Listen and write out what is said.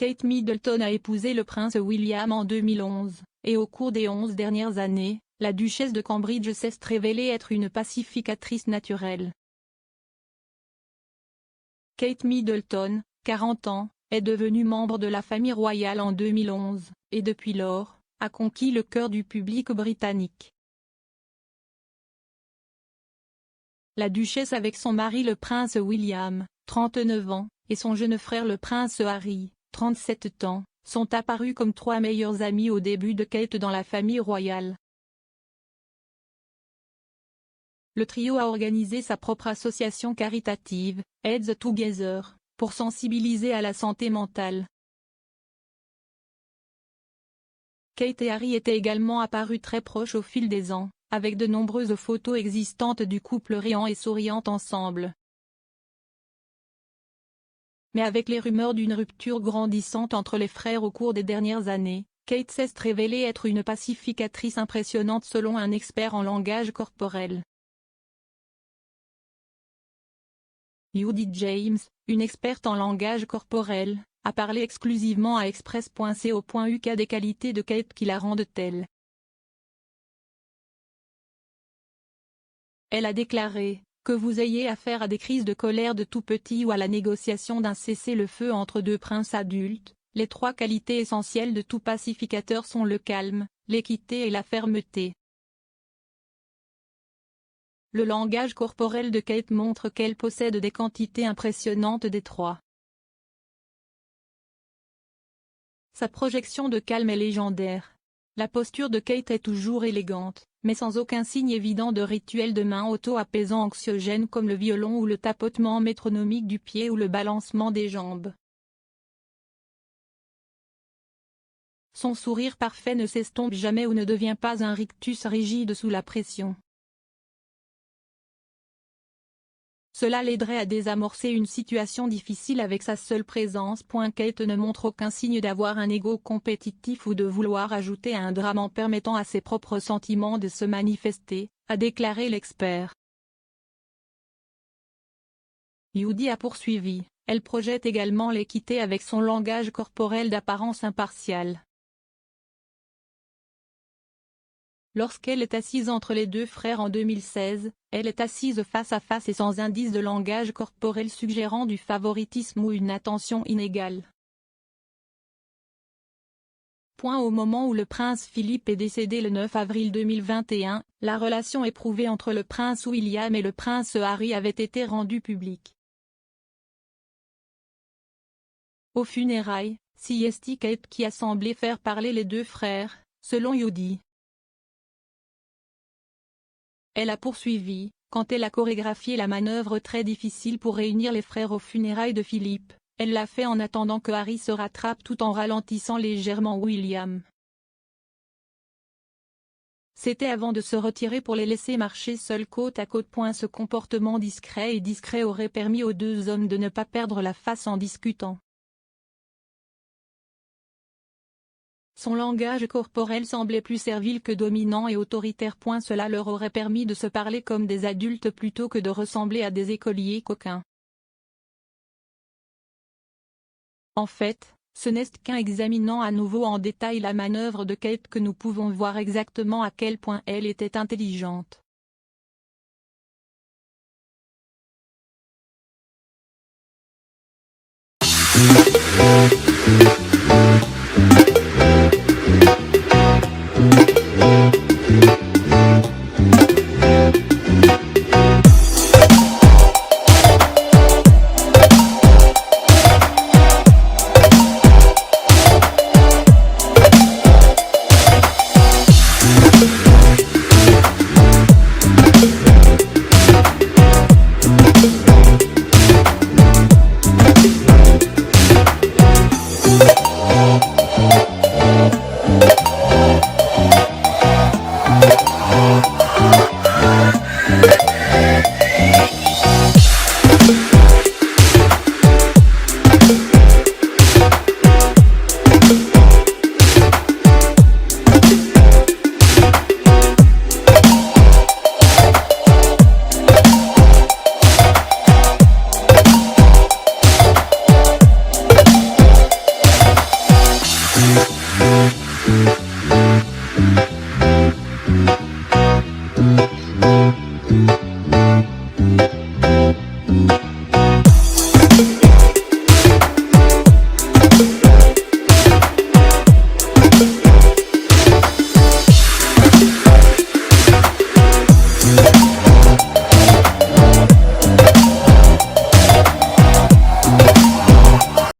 Kate Middleton a épousé le prince William en 2011, et au cours des 11 dernières années, la duchesse de Cambridge s'est révélée être une pacificatrice naturelle. Kate Middleton, 40 ans, est devenue membre de la famille royale en 2011, et depuis lors, a conquis le cœur du public britannique. La duchesse avec son mari le prince William, 39 ans, et son jeune frère le prince Harry, 37 ans, sont apparus comme trois meilleurs amis au début de Kate dans la famille royale. Le trio a organisé sa propre association caritative, Heads Together, pour sensibiliser à la santé mentale. Kate et Harry étaient également apparus très proches au fil des ans, avec de nombreuses photos existantes du couple riant et souriant ensemble. Mais avec les rumeurs d'une rupture grandissante entre les frères au cours des dernières années, Kate s'est révélée être une pacificatrice impressionnante selon un expert en langage corporel. Judy James, une experte en langage corporel, a parlé exclusivement à Express.co.uk des qualités de Kate qui la rendent telle. Elle a déclaré, que vous ayez affaire à des crises de colère de tout petit ou à la négociation d'un cessez-le-feu entre deux princes adultes, les trois qualités essentielles de tout pacificateur sont le calme, l'équité et la fermeté. Le langage corporel de Kate montre qu'elle possède des quantités impressionnantes des trois. Sa projection de calme est légendaire. La posture de Kate est toujours élégante, mais sans aucun signe évident de rituel de main auto-apaisant anxiogène comme le violon ou le tapotement métronomique du pied ou le balancement des jambes. Son sourire parfait ne s'estompe jamais ou ne devient pas un rictus rigide sous la pression. Cela l'aiderait à désamorcer une situation difficile avec sa seule présence. Kate ne montre aucun signe d'avoir un ego compétitif ou de vouloir ajouter un drame en permettant à ses propres sentiments de se manifester, a déclaré l'expert. Judy a poursuivi, elle projette également l'équité avec son langage corporel d'apparence impartiale. Lorsqu'elle est assise entre les deux frères en 2016, elle est assise face à face et sans indice de langage corporel suggérant du favoritisme ou une attention inégale. Au moment où le prince Philippe est décédé le 9 avril 2021, la relation éprouvée entre le prince William et le prince Harry avait été rendue publique. Aux funérailles, c'est Kate qui a semblé faire parler les deux frères, selon Judy. Elle a poursuivi, quand elle a chorégraphié la manœuvre très difficile pour réunir les frères aux funérailles de Philippe, elle l'a fait en attendant que Harry se rattrape tout en ralentissant légèrement William. C'était avant de se retirer pour les laisser marcher seuls côte à côte. Ce comportement discret et discret aurait permis aux deux hommes de ne pas perdre la face en discutant. Son langage corporel semblait plus servile que dominant et autoritaire. Cela leur aurait permis de se parler comme des adultes plutôt que de ressembler à des écoliers coquins. En fait, ce n'est qu'en examinant à nouveau en détail la manœuvre de Kate que nous pouvons voir exactement à quel point elle était intelligente.